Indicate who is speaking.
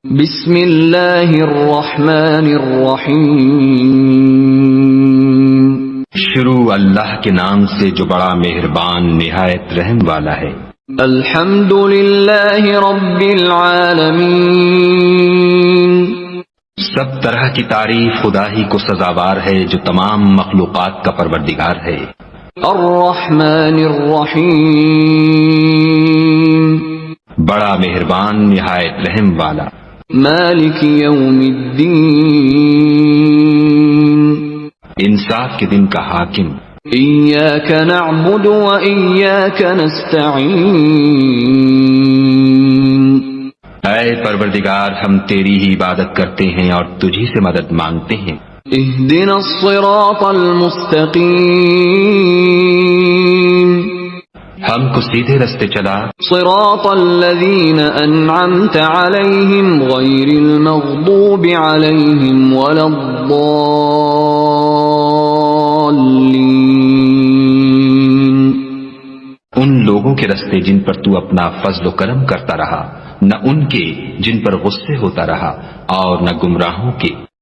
Speaker 1: بسم اللہ الرحمن الرحیم،
Speaker 2: شروع اللہ کے نام سے جو بڑا مہربان نہایت رحم والا ہے۔
Speaker 1: الحمد للہ رب العالمین،
Speaker 2: سب طرح کی تعریف خدا ہی کو سزاوار ہے جو تمام مخلوقات کا پروردگار ہے۔
Speaker 1: الرحمن الرحیم،
Speaker 2: بڑا مہربان نہایت رحم والا۔
Speaker 1: مالک یوم الدین،
Speaker 2: انصاف کے دن کا حاکم۔
Speaker 1: ایاک نعبد و ایاک نستعین،
Speaker 2: اے پروردگار ہم تیری ہی عبادت کرتے ہیں اور تجھی سے مدد مانگتے ہیں۔
Speaker 1: اہدنا الصراط المستقیم،
Speaker 2: ہم کو سیدھے رستے چلا،
Speaker 1: صراط الذین انعمت علیہم غیر المغضوب علیہم ولا الضالین،
Speaker 2: ان لوگوں کے رستے جن پر تو اپنا فضل و کرم کرتا رہا، نہ ان کے جن پر غصے ہوتا رہا، اور نہ گمراہوں کے